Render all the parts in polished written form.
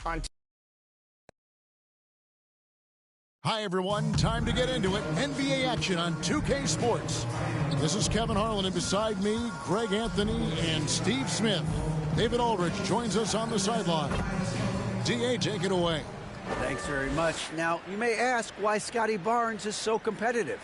on. Hi, everyone. Time to get into it. NBA action on 2K Sports. This is Kevin Harlan, and beside me, Greg Anthony and Steve Smith. David Aldrich joins us on the sideline. DA, take it away. Thanks very much. Now, you may ask why Scotty Barnes is so competitive.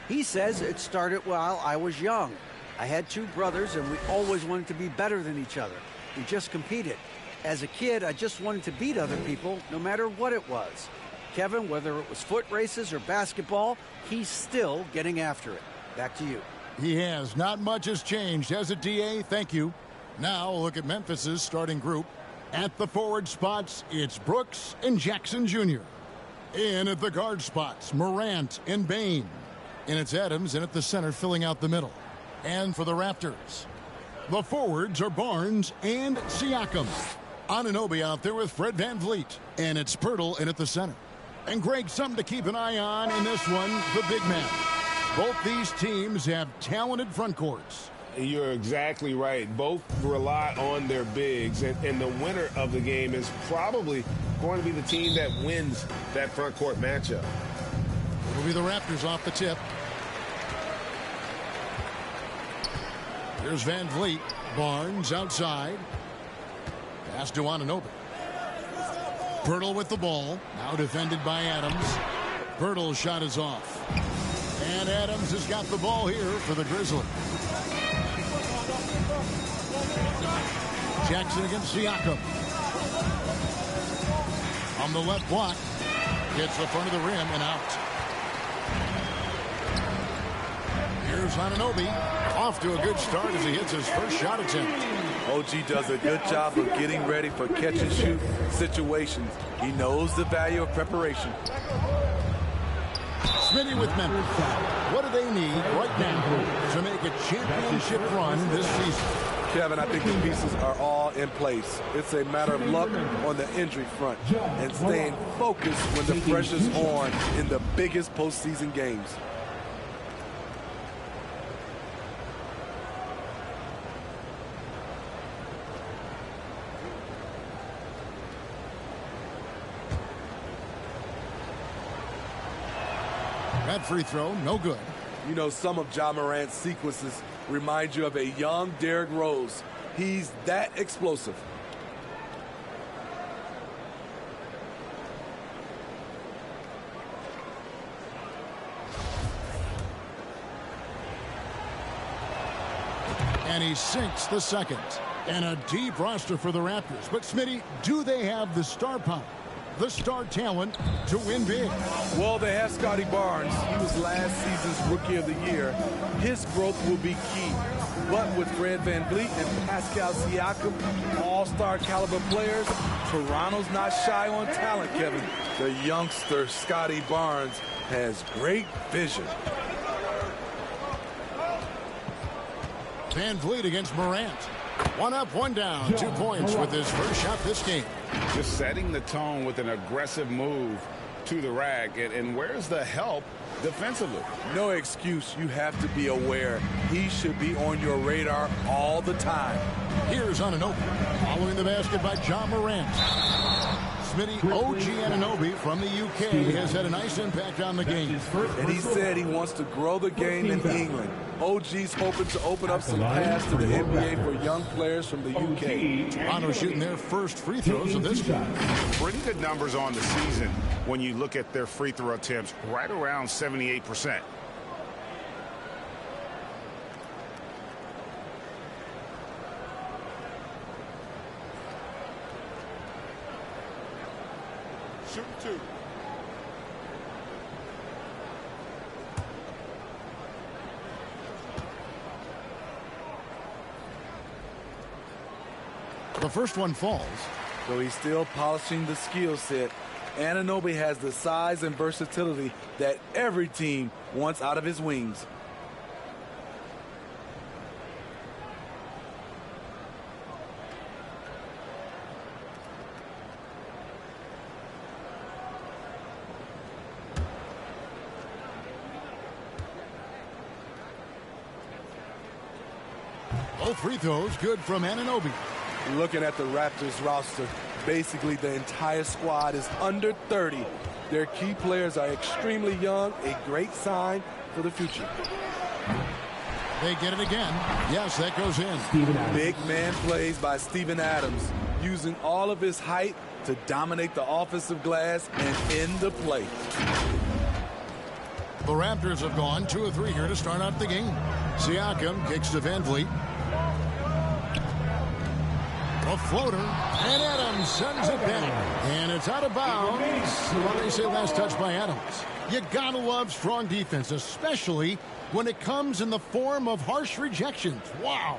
He says it started while I was young. I had two brothers, and we always wanted to be better than each other. We just competed. As a kid, I just wanted to beat other people, no matter what it was. Kevin, whether it was foot races or basketball, he's still getting after it. Back to you. He has. Not much has changed, has it, DA? Thank you. Now, look at Memphis's starting group. At the forward spots, it's Brooks and Jackson Jr. In at the guard spots, Morant and Bain. And it's Adams in at the center, filling out the middle. And for the Raptors, the forwards are Barnes and Siakam. Anunoby out there with Fred VanVleet. And it's Pirtle in at the center. And Greg, something to keep an eye on in this one, the big man. Both these teams have talented front courts. You're exactly right. Both rely on their bigs, and the winner of the game is probably going to be the team that wins that front court matchup. It'll be the Raptors off the tip. Here's VanVleet. Barnes outside. Pass to Anunoby. Pirtle with the ball. Now defended by Adams. Pirtle's shot is off. And Adams has got the ball here for the Grizzlies. Jackson against Siakam. On the left block. Hits the front of the rim and out. Here's Anunoby. Off to a good start as he hits his first shot attempt. OG does a good job of getting ready for catch-and-shoot situations. He knows the value of preparation. Smitty with Memphis. What do they need right now to make a championship run this season? Kevin, I think the pieces are all in place. It's a matter of luck on the injury front and staying focused when the pressure's on in the biggest postseason games. That free throw, no good. You know, some of Ja Morant's sequences remind you of a young Derrick Rose. He's that explosive. And he sinks the second. And a deep roster for the Raptors. But, Smitty, do they have the star power, the star talent to win big? Well, they have Scotty Barnes. He was last season's Rookie of the Year. His growth will be key. But with Fred VanVleet and Pascal Siakam, all-star caliber players, Toronto's not shy on talent, Kevin. The youngster Scotty Barnes has great vision. VanVleet against Morant. One up, one down. 2 points with his first shot this game. Just setting the tone with an aggressive move to the rack. And where's the help defensively? No excuse. You have to be aware. He should be on your radar all the time. Here's Anunoby. Following the basket by Ja Morant. Smitty, OG Anunoby from the UK has had a nice impact on the game. And he said he wants to grow the game in England. OG's hoping to open up some paths to the NBA for young players from the UK. Toronto shooting their first free throws of this game. Pretty good numbers on the season when you look at their free throw attempts, right around 78%. Shoot two. The first one falls. So he's still polishing the skill set. Anunoby has the size and versatility that every team wants out of his wings. Both free throws good from Anunoby. Looking at the Raptors roster, Basically, the entire squad is under 30. Their key players are extremely young, a great sign for the future. They get it again. Yes, that goes in. Big man plays by Steven Adams, using all of his height to dominate the offensive glass and end the play. The Raptors have gone 2 of 3 here to start out the game. Siakam kicks to Van Vliet. A floater, and Adams sends it back. And it's out of bounds. What do they say, last touch by Adams? You gotta love strong defense, especially when it comes in the form of harsh rejections. Wow.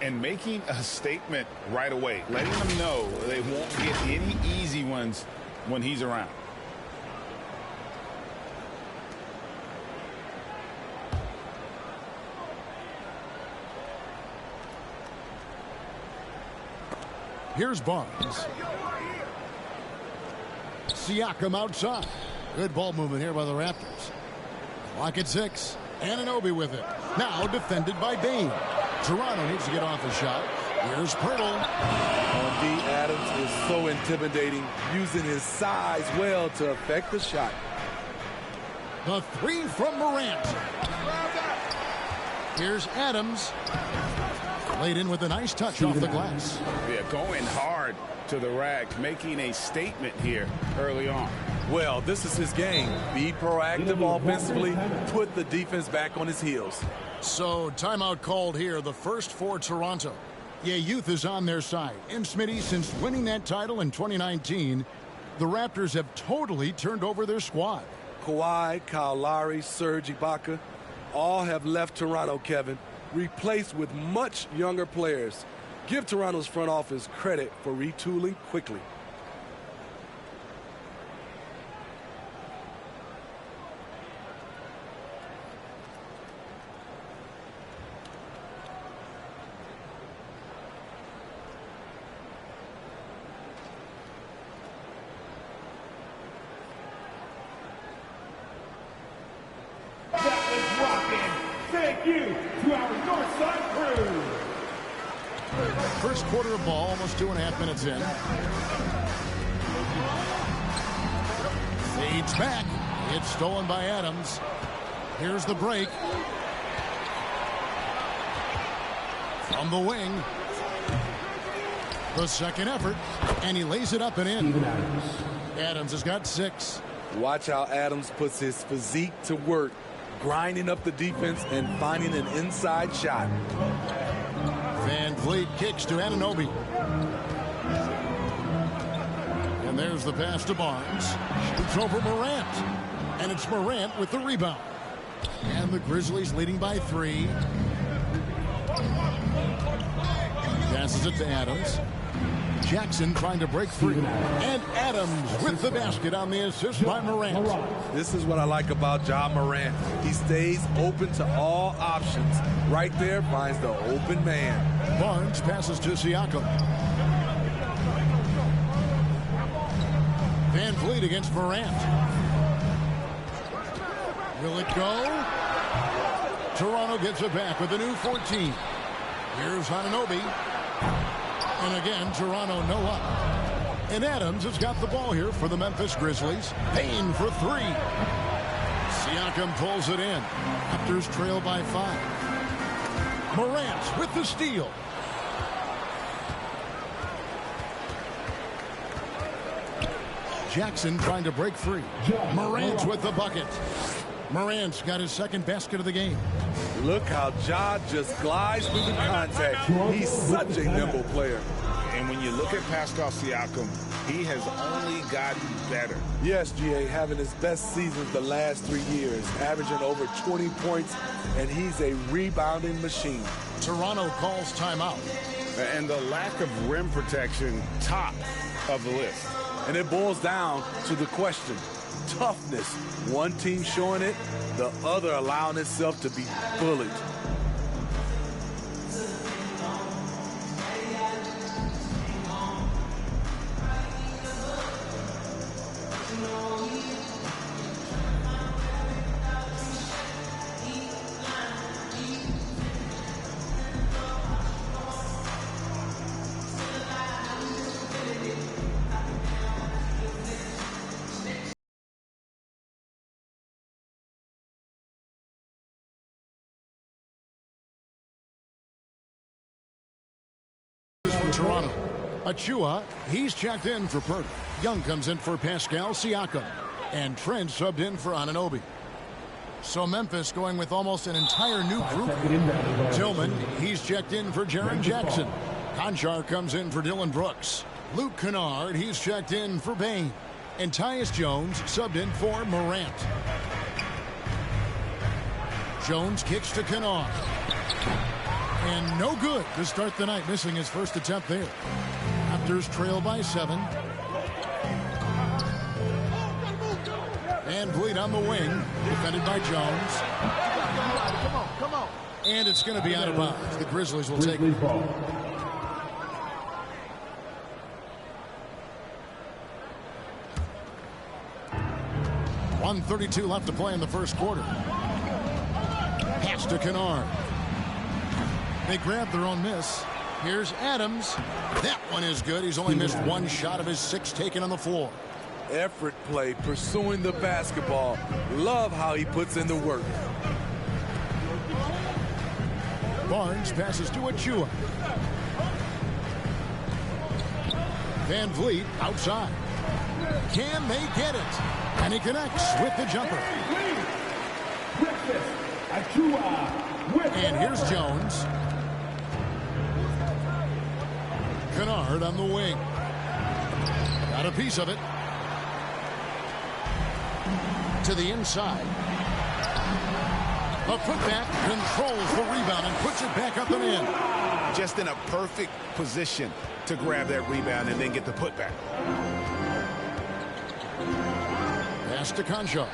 And making a statement right away, letting them know they won't get any easy ones when he's around. Here's Barnes. Siakam outside. Good ball movement here by the Raptors. Clock at 6. Anunoby with it. Now defended by Bain. Toronto needs to get off a shot. Here's Pirtle. D. Adams is so intimidating, using his size well to affect the shot. The 3 from Morant. Here's Adams. Laid in with a nice touch off the glass. Yeah, going hard to the rack, making a statement here early on. Well, this is his game. Be proactive offensively, put the defense back on his heels. So, timeout called here, the first for Toronto. Yeah, youth is on their side. And Smitty, since winning that title in 2019, the Raptors have totally turned over their squad. Kawhi, Kyle Lowry, Serge Ibaka, all have left Toronto, Kevin, replaced with much younger players. Give Toronto's front office credit for retooling quickly. Thank you to our Northside crew. First quarter of ball, almost 2.5 minutes in. Fades back. It's stolen by Adams. Here's the break. From the wing. The second effort. And he lays it up and in. Adams has got 6. Watch how Adams puts his physique to work, grinding up the defense and finding an inside shot. Van Vliet kicks to Anunoby. And there's the pass to Barnes. Shoots over Morant. And it's Morant with the rebound. And the Grizzlies leading by 3. Passes it to Adams. Jackson trying to break free. And Adams with the basket on the assist by Morant. This is what I like about Ja Morant. He stays open to all options. Right there finds the open man. Barnes passes to Siakam. Van Vliet against Morant. Will it go? Toronto gets it back with a new 14. Here's Anunoby. And again, Toronto no up. And Adams has got the ball here for the Memphis Grizzlies. Payne for 3. Siakam pulls it in. Raptors trail by 5. Morant with the steal. Jackson trying to break free. Morant with the bucket. Morant's got his second basket of the game. Look how Ja just glides through the contact. He's such a nimble player. And when you look at Pascal Siakam, he has only gotten better. Yes, GA, having his best seasons the last 3 years, averaging over 20 points, and he's a rebounding machine. Toronto calls timeout. And the lack of rim protection, top of the list. And it boils down to the question, toughness. One team showing it, the other allowing itself to be bullied. for Toronto. Achua, he's checked in for Purdy. Young comes in for Pascal Siakam. And Trent subbed in for Anunoby. So Memphis going with almost an entire new group. Tillman, he's checked in for Jaren Jackson. Conchar comes in for Dylan Brooks. Luke Kennard, he's checked in for Bane. And Tyus Jones subbed in for Morant. Jones kicks to Kennard. And no good to start the night, missing his first attempt there. Raptors trail by 7. Van Vliet on the wing, defended by Jones. Come on. And it's going to be out of bounds. The Grizzlies will take it. 1:32 left to play in the first quarter. Pass to Kennard. They grab their own miss. Here's Adams. That one is good. He's only missed one shot of his 6 taken on the floor. Effort play, pursuing the basketball. Love how he puts in the work. Barnes passes to Achua. Van Vliet outside. Can they get it? And he connects with the jumper. And here's Jones. Kennard on the wing. Got a piece of it. To the inside. A putback, controls the rebound and puts it back up and in. Just in a perfect position to grab that rebound and then get the putback. Pass to Conchar.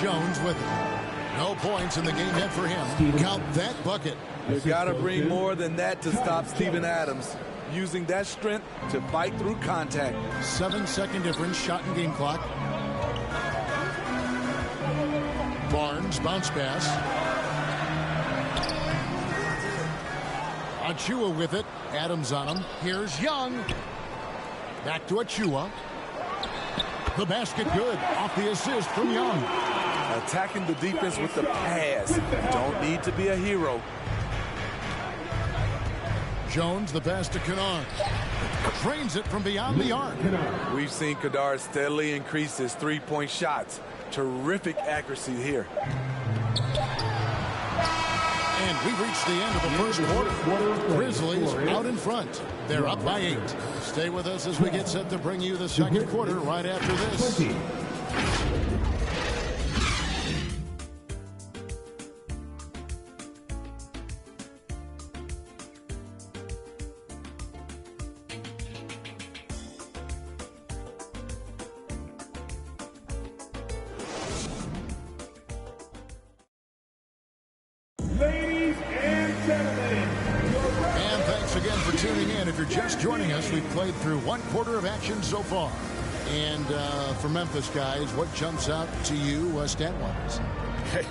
Jones with it. No points in the game yet for him. Count that bucket. You got to bring more than that to stop Steven Adams. Using that strength to fight through contact. 7-second difference, shot and game clock. Barnes, bounce pass. Achua with it. Adams on him. Here's Young. Back to Achua. The basket good. Off the assist from Young. Attacking the defense with the pass. Don't need to be a hero. Jones, the pass to Kennard. Drains it from beyond the arc. We've seen Kennard steadily increase his three-point shots. Terrific accuracy here. And we've reached the end of the first quarter. Grizzlies out in front. They're up by 8. Stay with us as we get set to bring you the second quarter right after this. Ladies and gentlemen, And thanks again for tuning in. If you're just joining us, we've played through one quarter of action so far. And for Memphis guys, what jumps out to you stat-wise? Hey,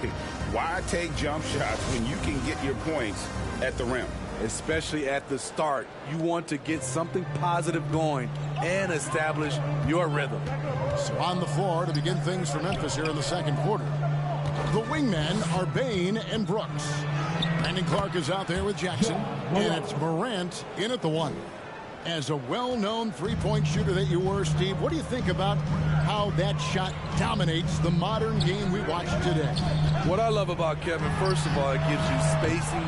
why take jump shots when you can get your points at the rim? Especially at the start. You want to get something positive going and establish your rhythm. So on the floor to begin things for Memphis here in the second quarter. The wingmen are Bane and Brooks. Brandon Clark is out there with Jackson. And it's Morant in at the 1. As a well-known three-point shooter that you were, Steve, what do you think about how that shot dominates the modern game we watch today? What I love about Kevin, first of all, it gives you spacing.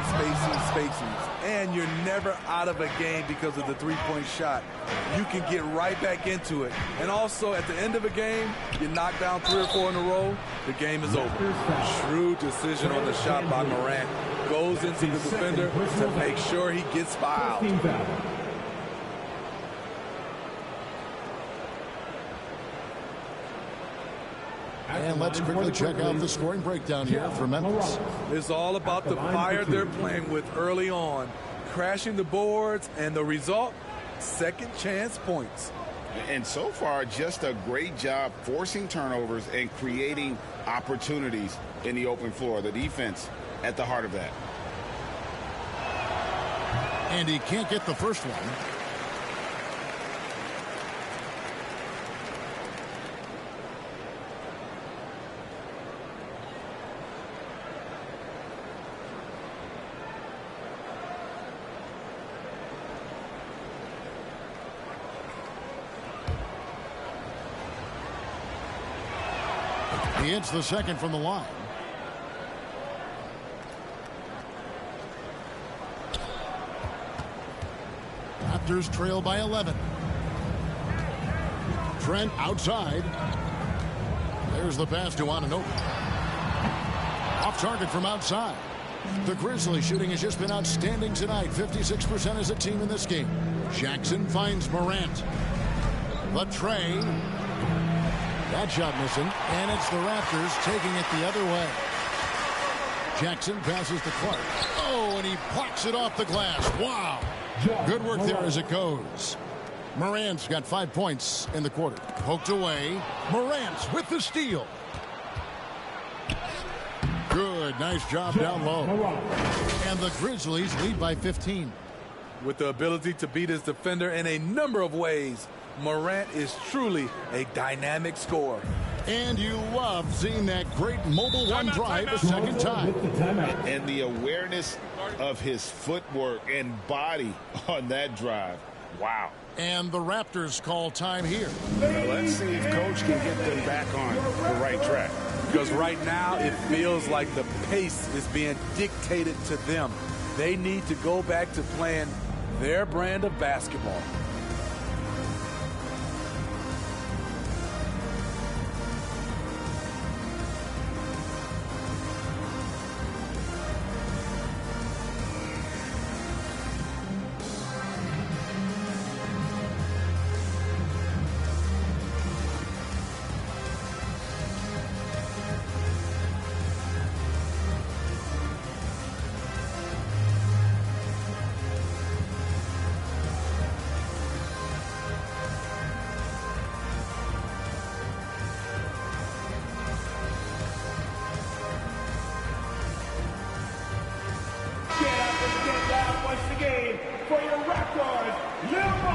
And you're never out of a game because of the three-point shot. You can get right back into it. And also, at the end of a game, you knock down 3 or 4 in a row, the game is over. Shrewd decision on the shot by Morant. Goes into the defender to make sure he gets fouled. And let's quickly check out the scoring breakdown here for Memphis. It's all about the fire they're playing with early on. Crashing the boards, and the result, second chance points. And so far, just a great job forcing turnovers and creating opportunities in the open floor. The defense at the heart of that. And he can't get the first one. He hits the second from the line. Raptors trail by 11. Trent outside. There's the pass to Anunoby. Off target from outside. The Grizzlies shooting has just been outstanding tonight. 56% as a team in this game. Jackson finds Morant. The tray. That shot missing. And it's the Raptors taking it the other way. Jackson passes to Clark. Oh, and he plucks it off the glass. Wow. Good work there as it goes. Morant's got 5 points in the quarter. Poked away. Morant with the steal. Good. Nice job down low. And the Grizzlies lead by 15. With the ability to beat his defender in a number of ways, Morant is truly a dynamic scorer. And you love seeing that great mobile one drive a second time. And the awareness of his footwork and body on that drive. Wow. And the Raptors call time here. Let's see if Coach can get them back on the right track. Because right now it feels like the pace is being dictated to them. They need to go back to playing their brand of basketball.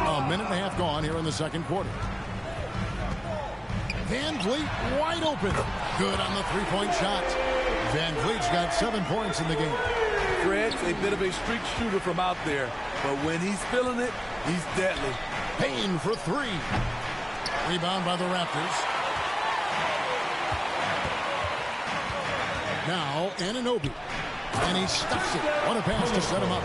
A minute and a half gone here in the second quarter. Van Vliet wide open. Good on the three-point shot. Van Vliet's got 7 points in the game. Fred's a bit of a streak shooter from out there, but when he's feeling it, he's deadly. Payne for three. Rebound by the Raptors. Now Anunoby. And he stuffs it. What a pass to set him up.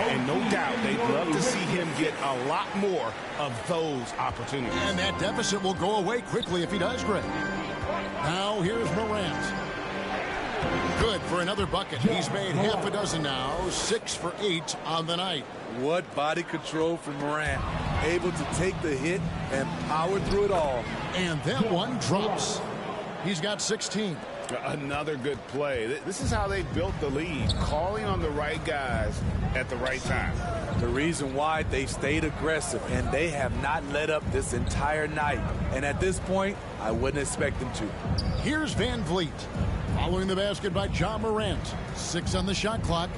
And no doubt they'd love to see him get a lot more of those opportunities. And that deficit will go away quickly if he does, Greg. Now here's Morant. Good for another bucket. He's made half a dozen now. 6 for 8 on the night. What body control from Morant. Able to take the hit and power through it all. And that one drops. He's got 16. Another good play. This is how they built the lead, calling on the right guys at the right time. The reason why they stayed aggressive, and they have not let up this entire night. And at this point, I wouldn't expect them to. Here's Van Vliet. Following the basket by Ja Morant. 6 on the shot clock.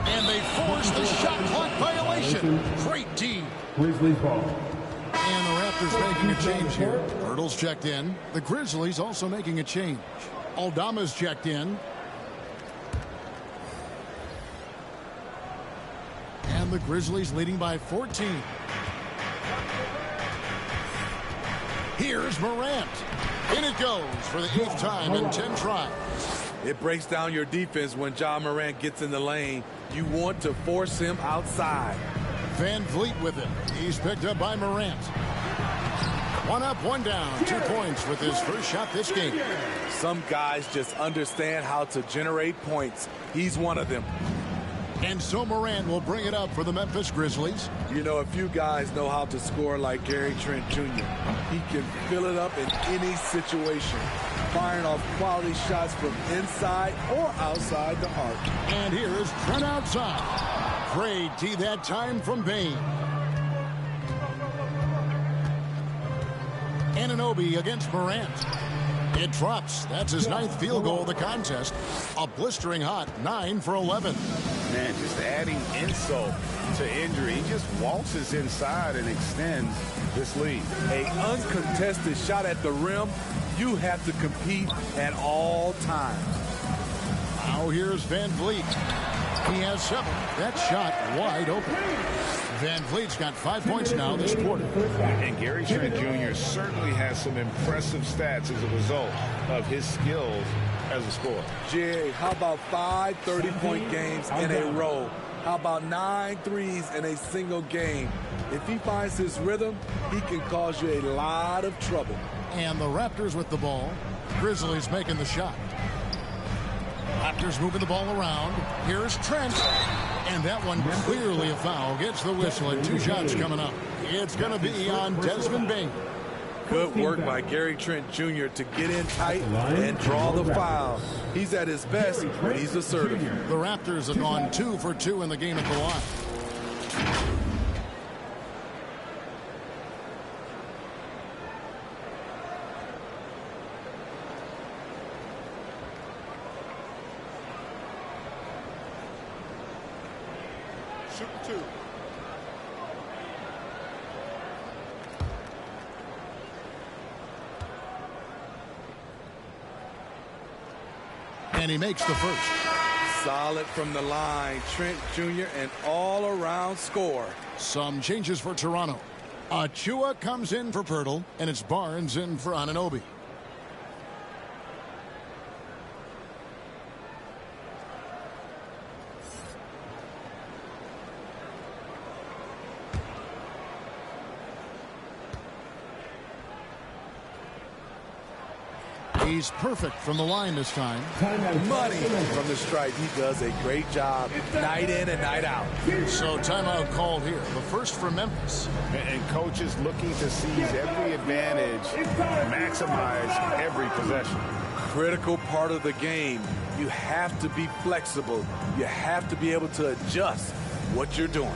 And they force the shot clock violation. Great D. Grizzlies ball. And the Raptors making a change here. Hurdle's checked in. The Grizzlies also making a change. Aldama's checked in. And the Grizzlies leading by 14. Here's Morant. In it goes for the 8th time in 10 tries. It breaks down your defense when Ja Morant gets in the lane. You want to force him outside. Van Vliet with it. He's picked up by Morant. 1 up, 1 down. 2 points with his first shot this game. Some guys just understand how to generate points. He's one of them. And so Morant will bring it up for the Memphis Grizzlies. You know, a few guys know how to score like Gary Trent Jr. He can fill it up in any situation, firing off quality shots from inside or outside the arc. And here is Trent outside. Great D that time from Payne. Anunoby against Morant. It drops. That's his 9th field goal of the contest. A blistering hot 9 for 11. Man, just adding insult to injury. He just waltzes inside and extends this lead. A uncontested shot at the rim, you have to compete at all times. Now here's Van Vliet. He has 7. That shot wide open. Van Vliet's got 5 points now this quarter. And Gary Trent Jr. certainly has some impressive stats as a result of his skills as a scorer. Jerry, how about 5 30-point games in a row? How about 9 threes in a single game? If he finds his rhythm, he can cause you a lot of trouble. And the Raptors with the ball. Grizzlies making the shot. Raptors moving the ball around. Here's Trent. And that one clearly a foul. Gets the whistle and 2 shots coming up. It's going to be on Desmond Bane. Good work by Gary Trent Jr. to get in tight and draw the foul. He's at his best when he's assertive. The Raptors have gone 2 for 2 in the game at the line. Shooting 2. And he makes the first. Solid from the line. Trent Jr. an all-around scorer. Some changes for Toronto. Achua comes in for Pirtle, and it's Barnes in for Anunoby. He's perfect from the line this time. Money from the stripe. He does a great job night in and night out. So timeout called here. The first for Memphis. And coaches looking to seize every advantage, maximize every possession. Critical part of the game. You have to be flexible. You have to be able to adjust what you're doing.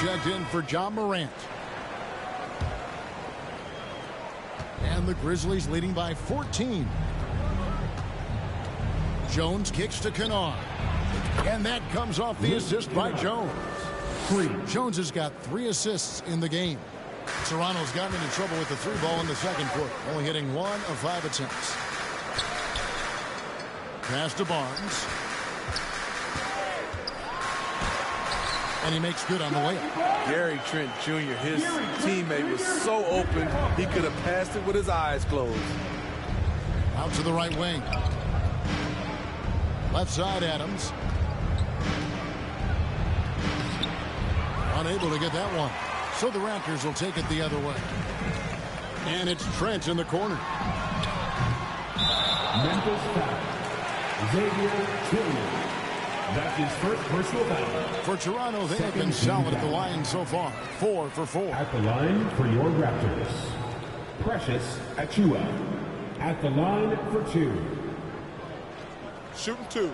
Checked in for John Morant. And the Grizzlies leading by 14. Jones kicks to Kennard. And that comes off the assist by Jones. Jones has got 3 assists in the game. Toronto's gotten into trouble with the 3 ball in the second quarter, only hitting 1 of 5 attempts. Pass to Barnes. And he makes good on the layup. Gary Trent Jr., his teammate was so open, he could have passed it with his eyes closed. Out to the right wing. Left side, Adams. Unable to get that one. So the Raptors will take it the other way. And it's Trent in the corner. Memphis foul. Xavier Tillman. That's his first personal foul. For Toronto, they have been solid at the line so far. 4 for 4. At the line for your Raptors, Precious Achua. At the line for 2. Shooting 2.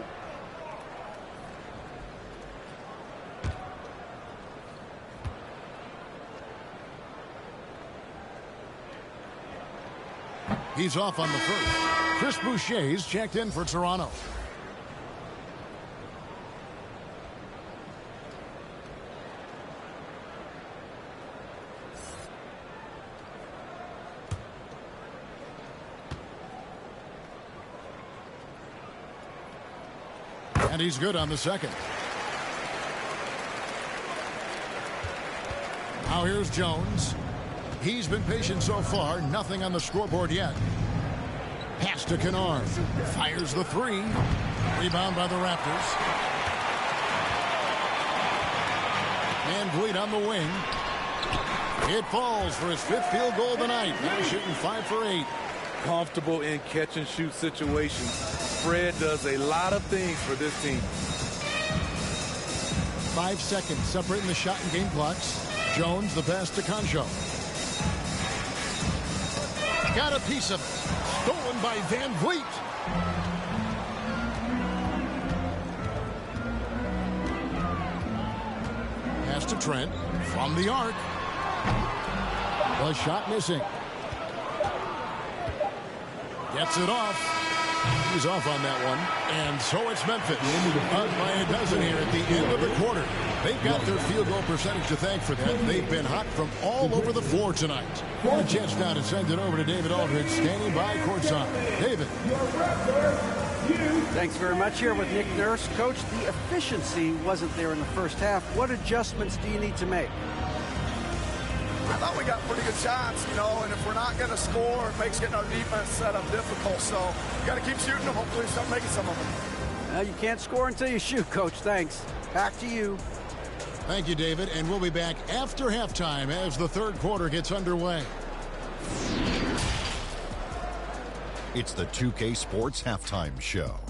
He's off on the first. Chris Boucher's checked in for Toronto. And he's good on the second. Now here's Jones. He's been patient so far. Nothing on the scoreboard yet. Pass to Kennard. Fires the 3. Rebound by the Raptors. And Vliet on the wing. It falls for his 5th field goal of the night. Now shooting 5 for 8. comfortable in catch-and-shoot situations. Fred does a lot of things for this team. 5 seconds separating the shot and game clocks. Jones, the pass to Conjo. Got a piece of stolen by Van Vliet. Pass to Trent from the arc. The shot missing. Gets it off. He's off on that one. And so it's Memphis. Up by a dozen here at the end of the quarter. They've got their field goal percentage to thank for that. They've been hot from all over the floor tonight. A chance now to send it over to David Aldridge, standing by courtside. David. Thanks very much. Here with Nick Nurse. Coach, the efficiency wasn't there in the first half. What adjustments do you need to make? I thought we got pretty good shots, and if we're not going to score, it makes getting our defense set up difficult. So you got to keep shooting them. Hopefully start making some of them. You can't score until you shoot, Coach. Thanks. Back to you. Thank you, David. And we'll be back after halftime as the third quarter gets underway. It's the 2K Sports Halftime Show.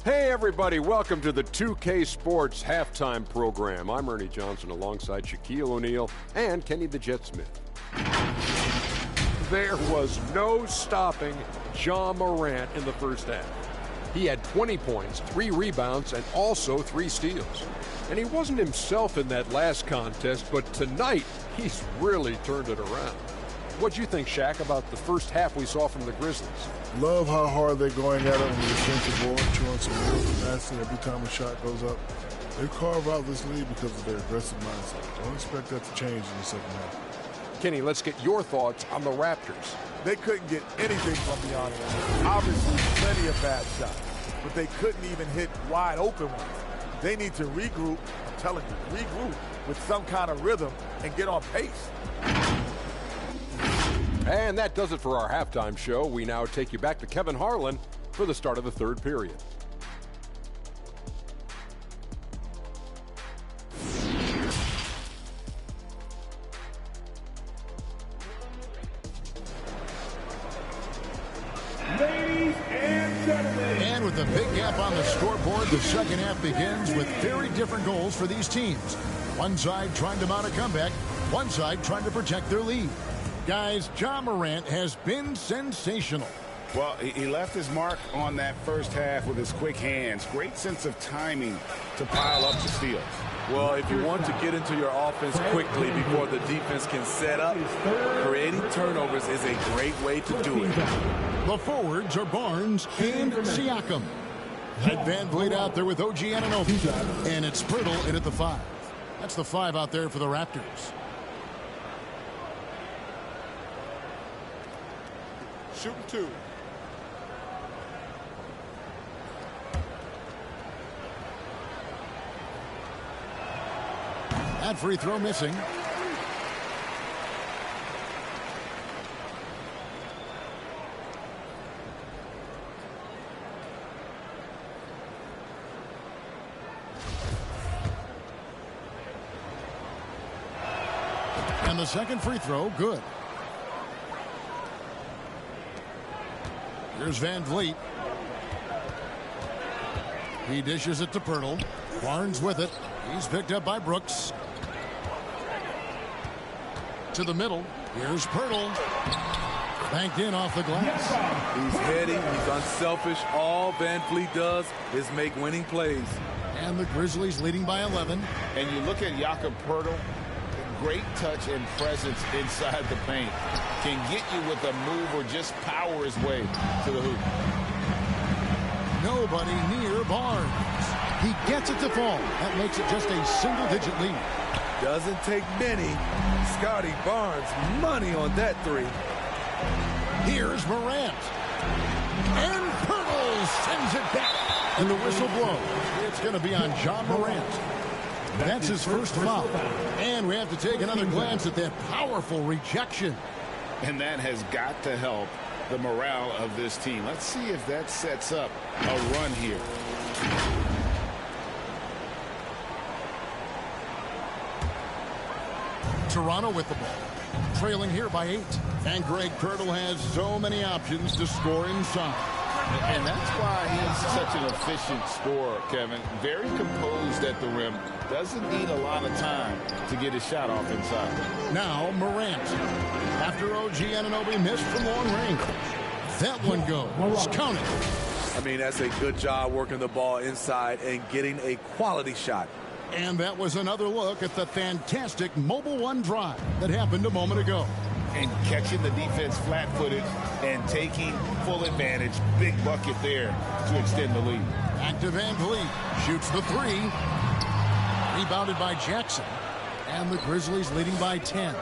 Hey, everybody. Welcome to the 2K Sports Halftime Program. I'm Ernie Johnson alongside Shaquille O'Neal and Kenny the Jet Smith. There was no stopping Ja Morant in the first half. He had 20 points, 3 rebounds, and also 3 steals. And he wasn't himself in that last contest, but tonight he's really turned it around. What'd you think, Shaq, about the first half we saw from the Grizzlies? Love how hard they're going at it on the defensive board, showing some real tenacity every time a shot goes up. They carve out this lead because of their aggressive mindset. Don't expect that to change in the second half. Kenny, let's get your thoughts on the Raptors. They couldn't get anything from beyond it. Obviously, plenty of bad shots, but they couldn't even hit wide open ones. They need to regroup, I'm telling you, regroup with some kind of rhythm and get on pace. And that does it for our halftime show. We now take you back to Kevin Harlan for the start of the third period. Ladies and gentlemen. And with a big gap on the scoreboard, the second half begins with very different goals for these teams. One side trying to mount a comeback, one side trying to protect their lead. Guys, Ja Morant has been sensational. Well, he left his mark on that first half with his quick hands. Great sense of timing to pile up the steals. Well, if you want to get into your offense quickly before the defense can set up, creating turnovers is a great way to do it. The forwards are Barnes and Siakam. Had Van Vliet out there with OG Anunoby. And it's Pirtle in at the 5. That's the 5 out there for the Raptors. Shooting 2. That free throw missing. And the second free throw, good. Here's Van Vliet. He dishes it to Pirtle. Barnes with it. He's picked up by Brooks. To the middle. Here's Pirtle. Banked in off the glass. He's heady. He's unselfish. All Van Vliet does is make winning plays. And the Grizzlies leading by 11. And you look at Jakob Pirtle, great touch and presence inside the paint. Can get you with a move or just power his way to the hoop. Nobody near Barnes. He gets it to fall. That makes it just a single-digit lead. Doesn't take many. Scotty Barnes, money on that 3. Here's Morant. And Pirtle sends it back. And the whistle blows. It's going to be on Ja Morant. That's his first foul. And we have to take another glance at that powerful rejection. And that has got to help the morale of this team. Let's see if that sets up a run here. Toronto with the ball. trailing here by 8. And Greg Kirtle has so many options to score inside. And that's why he's such an efficient scorer, Kevin. Very composed at the rim. Doesn't need a lot of time to get his shot off inside. Now Morant. After OG Anunoby missed from long range. That one goes. Count it. I mean, that's a good job working the ball inside and getting a quality shot. And that was another look at the fantastic Mobile One drive that happened a moment ago. And catching the defense flat-footed and taking full advantage. Big bucket there to extend the lead. Back to Van Vliet. Shoots the 3. Rebounded by Jackson. And the Grizzlies leading by 10.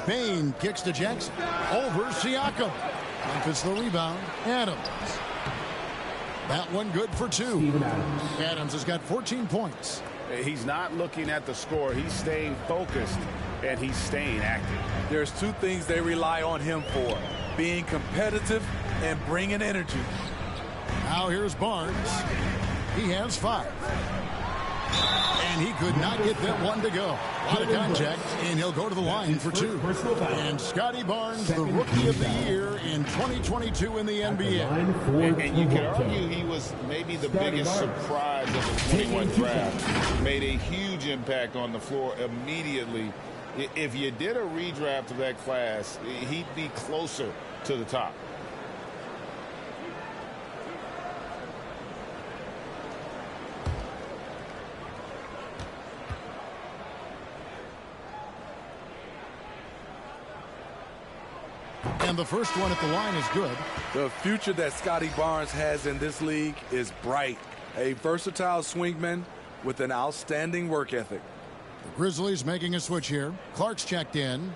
Payne kicks to Jackson. Over Siakam. Memphis the rebound. Adams. That one good for 2. Adams has got 14 points. He's not looking at the score. He's staying focused, and he's staying active. There's 2 things they rely on him for. Being competitive and bringing energy. Now here's Barnes. He has 5. And he could not get that one to go. A lot of contact, and he'll go to the line for 2. And Scotty Barnes, the Rookie of the Year in 2022 in the NBA. And you can argue he was maybe the biggest surprise of the 21 draft. Made a huge impact on the floor immediately. If you did a redraft of that class, he'd be closer to the top. And the first one at the line is good. The future that Scotty Barnes has in this league is bright. A versatile swingman with an outstanding work ethic. The Grizzlies making a switch here. Clark's checked in.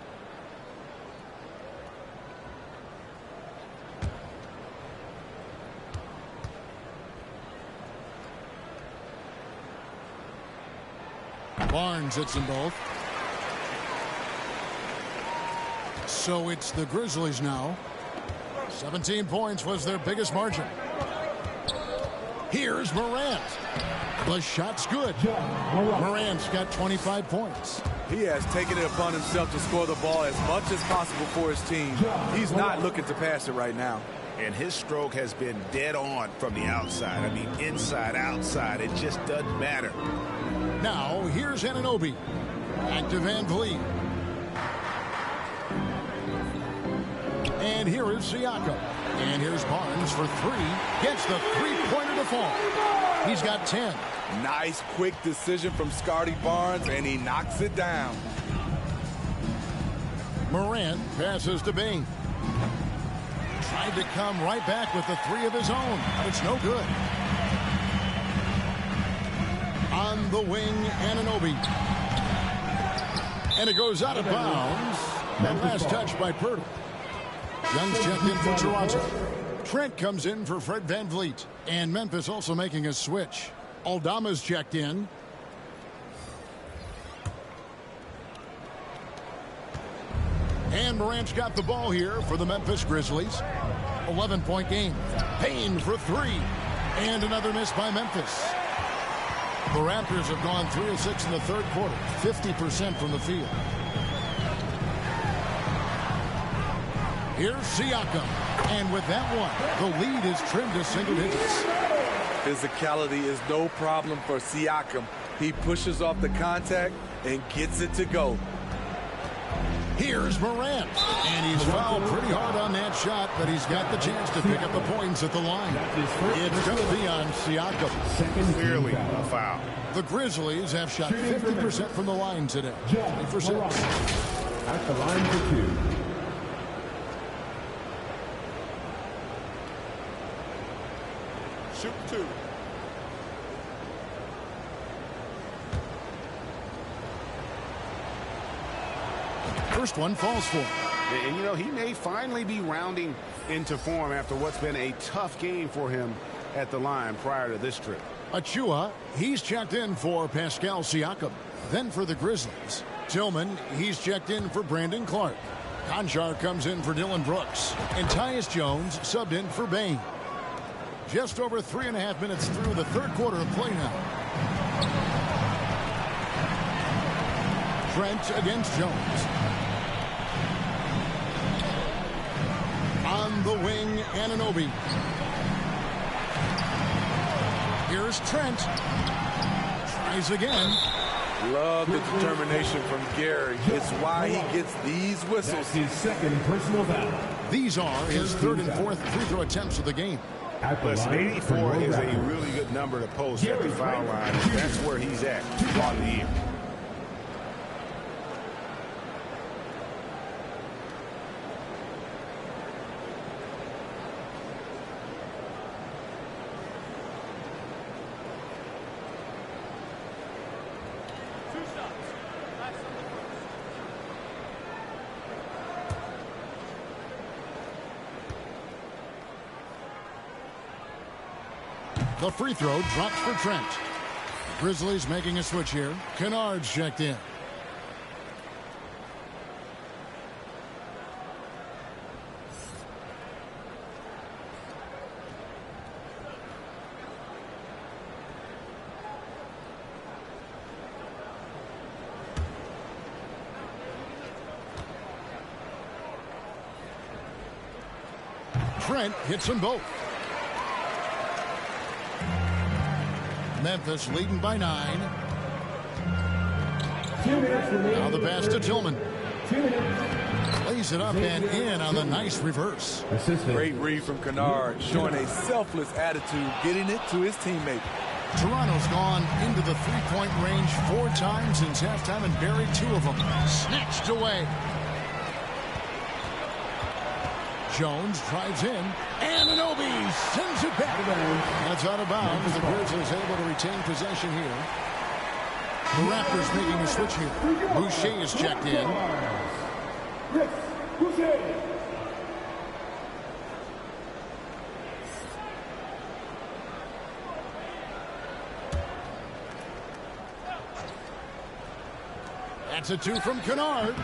Barnes hits them both. So it's the Grizzlies now. 17 points was their biggest margin. Here's Morant. The shot's good. Morant's got 25 points. He has taken it upon himself to score the ball as much as possible for his team. He's not looking to pass it right now. And his stroke has been dead on from the outside. I mean, inside, outside, it just doesn't matter. Now, here's Anunoby. Back to Van Vliet. And here is Siakam. And here's Barnes for 3. Gets the 3-pointer to fall. He's got 10. Nice quick decision from Scotty Barnes, and he knocks it down. Morant passes to Bane. Tried to come right back with the 3 of his own, but it's no good. On the wing, Anunoby. And it goes out of bounds. That last touch by Pirtle. Young's checked in for Toronto. Trent comes in for Fred VanVleet. And Memphis also making a switch. Aldama's checked in. And Morant's got the ball here for the Memphis Grizzlies. 11-point game. Payne for 3. And another miss by Memphis. The Raptors have gone 3 of 6 in the third quarter. 50% from the field. Here's Siakam. And with that one, the lead is trimmed to single digits. Physicality is no problem for Siakam. He pushes off the contact and gets it to go. Here's Morant. And he's fouled pretty hard on that shot, but he's got the chance to pick up the points at the line. It's going to be on Siakam. Clearly a foul. The Grizzlies have shot 50% from the line today. 3 for 6. At the line for 2. Shoot 2. First one falls for him. And, you know, he may finally be rounding into form after what's been a tough game for him at the line prior to this trip. Achua, he's checked in for Pascal Siakam. Then for the Grizzlies. Tillman, he's checked in for Brandon Clark. Conchar comes in for Dylan Brooks. And Tyus Jones subbed in for Bane. Just over 3.5 minutes through the third quarter of play now. Trent against Jones. On the wing, Anunoby. Here's Trent. Tries again. Love the determination from Gary. It's why he gets these whistles. That's his second personal foul. These are his third and fourth free throw attempts of the game. Listen, 84 is a really good number to post at the foul line. That's where he's at on the year. The free throw drops for Trent. Grizzlies making a switch here. Kennard's checked in. Trent hits them both. Memphis leading by 9. Now the pass to Tillman. Lays it up and in on the nice reverse. Great read from Kennard, showing a selfless attitude, getting it to his teammate. Toronto's gone into the three-point range 4 times since halftime and buried 2 of them. Snatched away. Jones drives in. Anunoby sends it back. That's out of bounds. The Grizzlies able to retain possession here. The Raptors making a switch here. Boucher is checked in. That's a 2 from Kennard.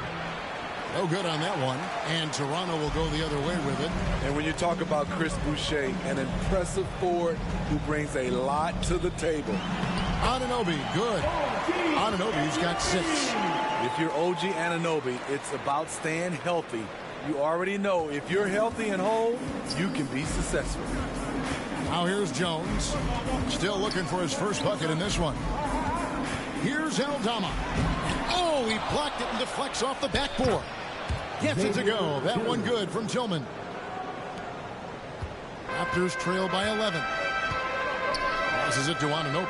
No good on that one. And Toronto will go the other way with it. And when you talk about Chris Boucher, an impressive forward who brings a lot to the table. Anunoby, good. Anunoby's got 6. If you're OG Anunoby, it's about staying healthy. You already know if you're healthy and whole, you can be successful. Now here's Jones. Still looking for his first bucket in this one. Here's Aldama. Oh, he blocked it and deflects off the backboard. Gets it to go. That one good from Tillman. Raptors trail by 11. Passes it to Anunoby.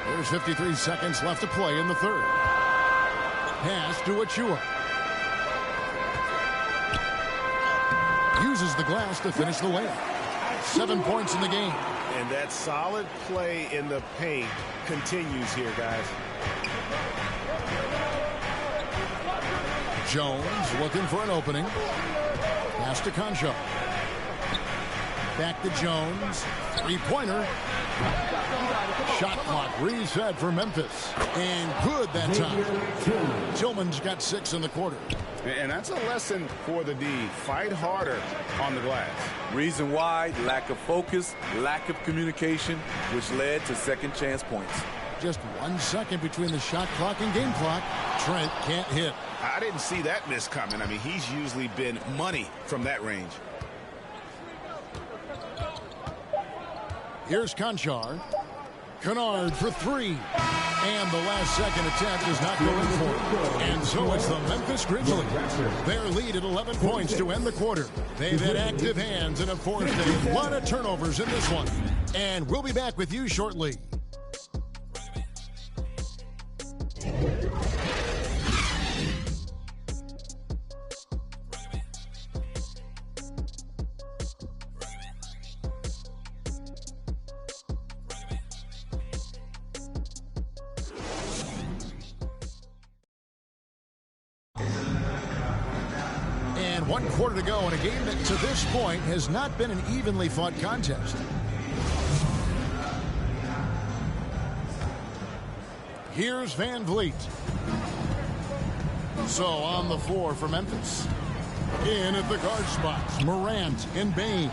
There's 53 seconds left to play in the third. Pass to Achua. Uses the glass to finish the layup. 7 points in the game. And that solid play in the paint continues here, guys. Jones looking for an opening. Pass to Concho. Back to Jones. 3-pointer. Shot clock reset for Memphis. And good that time. Tillman's got 6 in the quarter. And that's a lesson for the D. Fight harder on the glass. Reason why, lack of focus, lack of communication, which led to second chance points. Just 1 second between the shot clock and game clock. Trent can't hit. I didn't see that miss coming. I mean, he's usually been money from that range. Here's Conchar. Kennard for 3. And the last second attempt is not going for it. And so it's the Memphis Grizzlies. Their lead at 11 points to end the quarter. They've had active hands and have forced a lot of turnovers in this one. And we'll be back with you shortly. And 1 quarter to go in a game that to this point has not been an evenly fought contest. Here's Van Vliet. So on the floor for Memphis. In at the guard spots, Morant and Bain.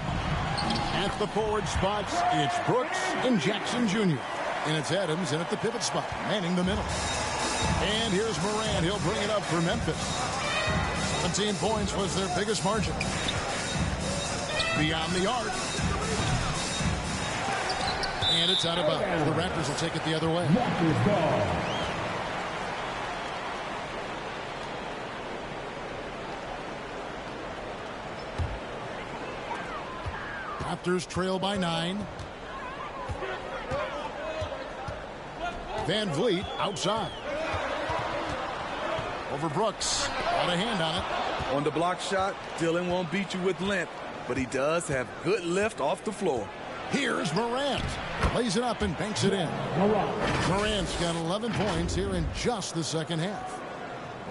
At the forward spots, it's Brooks and Jackson Jr. And it's Adams in at the pivot spot, manning the middle. And here's Morant. He'll bring it up for Memphis. 17 points was their biggest margin. Beyond the arc. And it's out of bounds. The Raptors will take it the other way. Raptors trail by 9. Van Vliet outside. Over Brooks. Got a hand on it. On the block shot, Dillon won't beat you with length, but he does have good lift off the floor. Here's Morant. Lays it up and banks it in. Morant's got 11 points here in just the second half.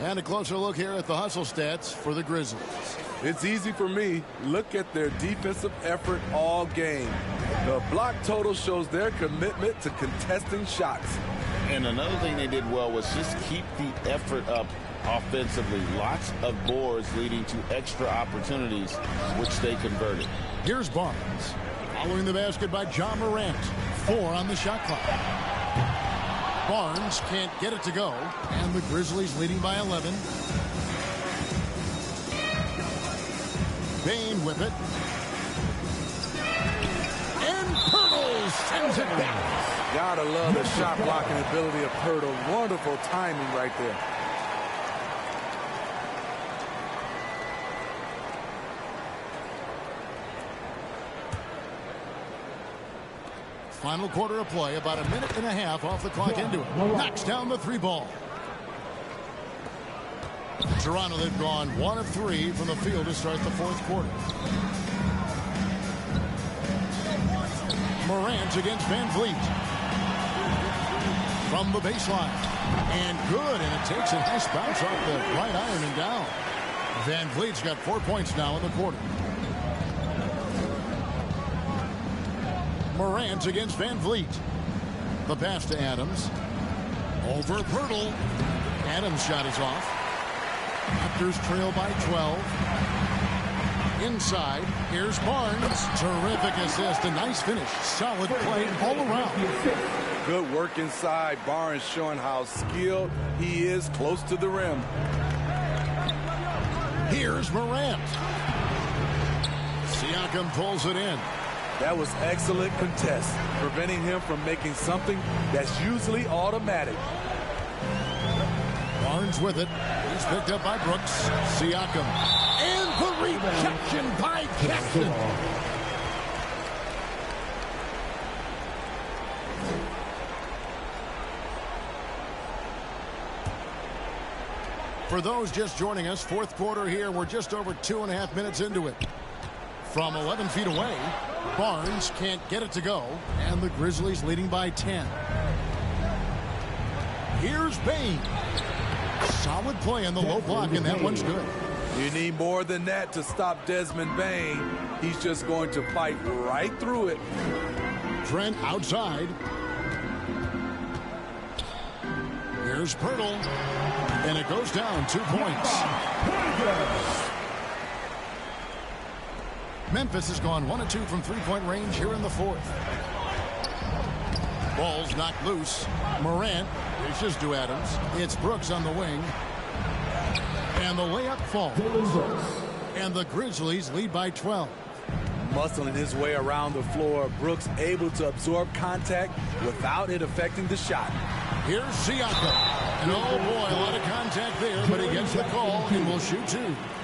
And a closer look here at the hustle stats for the Grizzlies. It's easy for me. Look at their defensive effort all game. The block total shows their commitment to contesting shots. And another thing they did well was just keep the effort up offensively. Lots of boards leading to extra opportunities, which they converted. Here's Barnes. Following the basket by John Morant. 4 on the shot clock. Barnes can't get it to go. And the Grizzlies leading by 11. Bane with it. And Pirtle sends it back. Gotta love the shot blocking ability of Pirtle. Wonderful timing right there. Final quarter of play, about a minute and a half off the clock into it. Knocks down the 3 ball. Toronto, they've gone 1 of 3 from the field to start the 4th quarter. Morant against Van Vliet. From the baseline. And good, and it takes a nice bounce off the right iron and down. Van Vliet's got 4 points now in the quarter. Morant against Van Vliet. The pass to Adams. Over Pirtle. Adams' shot is off. Raptors trail by 12. Inside. Here's Barnes. Terrific assist. A nice finish. Solid play all around. Good work inside. Barnes showing how skilled he is close to the rim. Here's Morant. Siakam pulls it in. That was excellent contest, preventing him from making something that's usually automatic. Barnes with it. He's picked up by Brooks. Siakam. And the rejection by Jackson. For those just joining us, 4th quarter here. We're just over 2.5 minutes into it. From 11 feet away, Barnes can't get it to go, and the Grizzlies leading by 10. Here's Bane. Solid play on the low block, and that one's good. You need more than that to stop Desmond Bane. He's just going to fight right through it. Trent outside. Here's Pirtle, and it goes down 2 points. Memphis has gone 1 of 2 from 3-point range here in the 4th. Ball's knocked loose. Morant dishes to Adams. It's Brooks on the wing. And the layup falls. And the Grizzlies lead by 12. Muscling his way around the floor. Brooks able to absorb contact without it affecting the shot. Here's Siakam. And oh boy, a lot of contact there, but he gets the call and will shoot 2.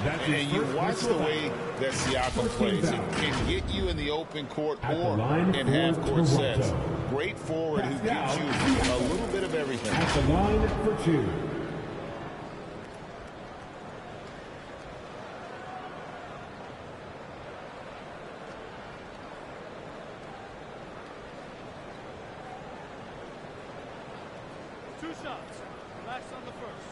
And you watch the way that Siakam plays. It can get you in the open court or in half-court sets. Great forward who gives you a little bit of everything. At the line for 2. Shots. Relax on the first.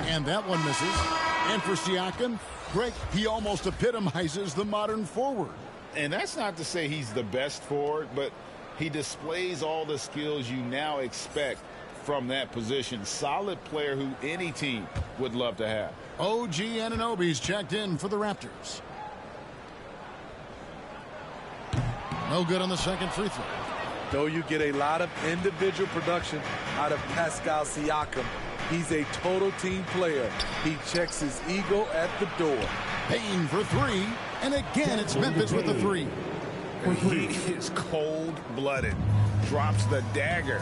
And that one misses. And for Siakam, Greg, he almost epitomizes the modern forward. And that's not to say he's the best forward, but he displays all the skills you now expect from that position. Solid player who any team would love to have. OG Anunoby's checked in for the Raptors. No good on the second free throw. Though you get a lot of individual production out of Pascal Siakam, he's a total team player. He checks his ego at the door. Payne for three, and again it's Memphis with the three. He is cold-blooded, drops the dagger,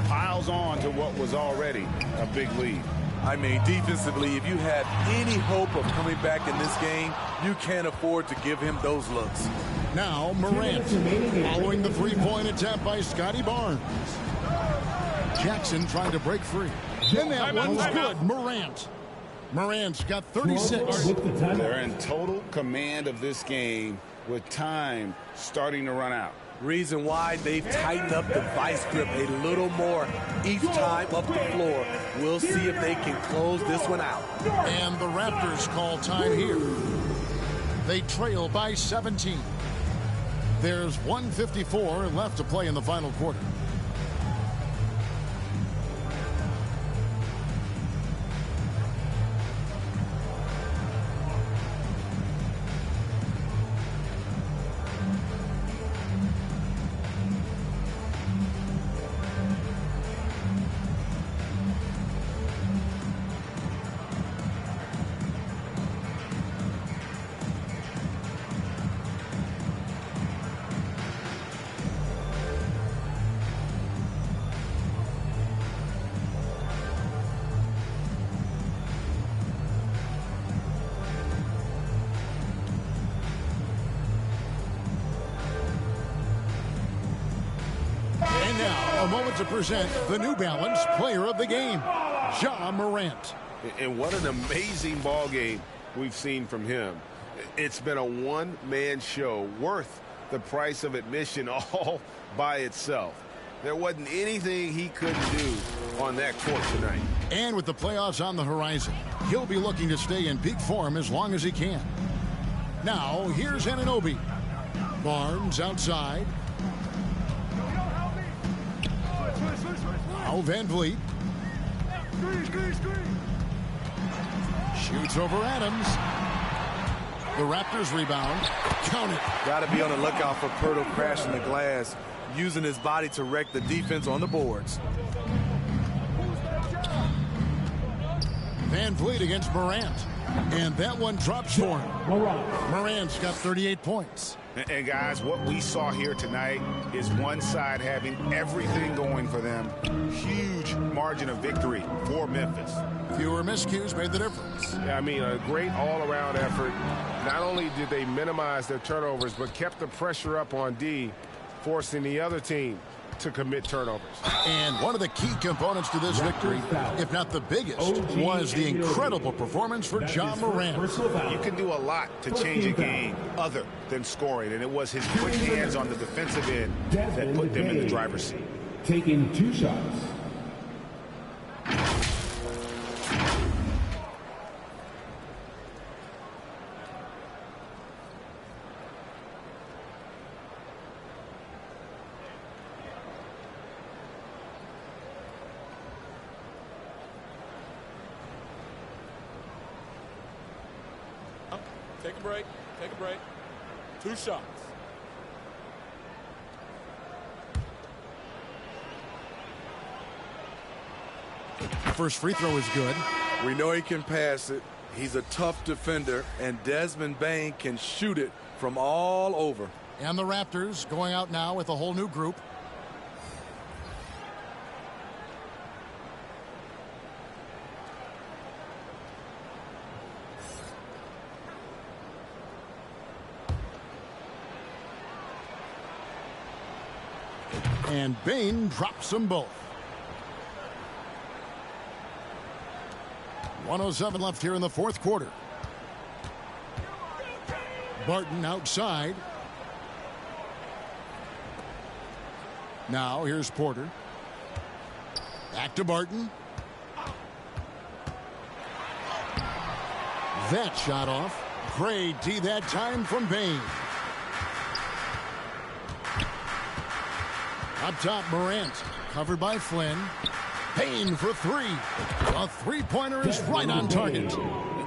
piles on to what was already a big lead. I mean, defensively, if you have any hope of coming back in this game, you can't afford to give him those looks. Now Morant, following the three-point attempt by Scotty Barnes. Jackson trying to break free. And that one's good. Morant's got 36. They're in total command of this game with time starting to run out. Reason why they've tightened up the vice grip a little more each time up the floor. We'll see if they can close this one out. And the Raptors call time here. They trail by 17. There's 1:54 left to play in the final quarter. A moment to present the New Balance Player of the Game, Ja Morant. And what an amazing ball game we've seen from him. It's been a one-man show worth the price of admission all by itself. There wasn't anything he couldn't do on that court tonight. And with the playoffs on the horizon, he'll be looking to stay in peak form as long as he can. Now, here's Anunoby. Barnes outside. Now Van Vliet. Shoots over Adams. The Raptors rebound. Count it. Got to be on the lookout for Pirtle crashing the glass, using his body to wreck the defense on the boards. Van Vliet against Morant. And that one drops for him. Morant's got 38 points. And guys, what we saw here tonight is one side having everything going for them. Huge margin of victory for Memphis. Fewer miscues made the difference. Yeah, I mean, a great all-around effort. Not only did they minimize their turnovers, but kept the pressure up on D, forcing the other team to commit turnovers. And one of the key components to this victory, if not the biggest, was the incredible performance for Ja Morant. You can do a lot to change a game other than scoring, and it was his quick hands on the defensive end that put them in the driver's seat. Taking 2 shots. Take a break. Take a break. 2 shots. First free throw is good. We know he can pass it. He's a tough defender, and Desmond Bane can shoot it from all over. And the Raptors going out now with a whole new group. And Bane drops them both. 1:07 left here in the fourth quarter. Barton outside. Now here's Porter. Back to Barton. That shot off. Great D that time from Bane. Up top, Morant, covered by Flynn. Payne for three. A three-pointer is right on target.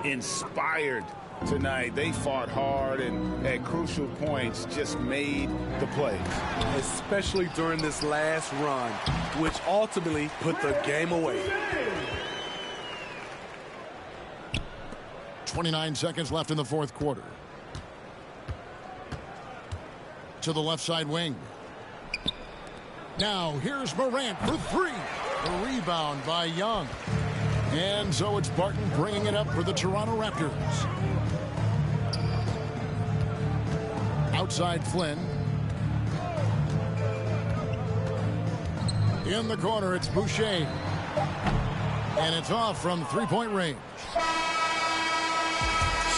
Inspired tonight. They fought hard and at crucial points just made the plays. Especially during this last run, which ultimately put the game away. 29 seconds left in the fourth quarter. To the left side wing. Now here's Morant for three. A rebound by Young. And so it's Barton bringing it up for the Toronto Raptors. Outside Flynn. In the corner, it's Boucher. And it's off from three-point range.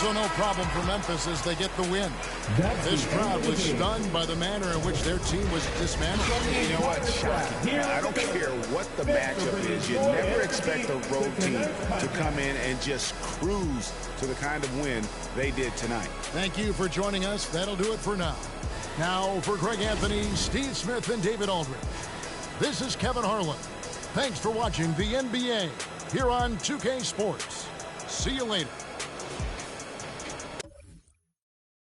So no problem for Memphis as they get the win. This crowd was stunned by the manner in which their team was dismantled. You know what? Shocking. I don't care what the matchup is. You never expect a road team to come in and just cruise to the kind of win they did tonight. Thank you for joining us. That'll do it for now. Now for Greg Anthony, Steve Smith, and David Aldridge. This is Kevin Harlan. Thanks for watching the NBA here on 2K Sports. See you later.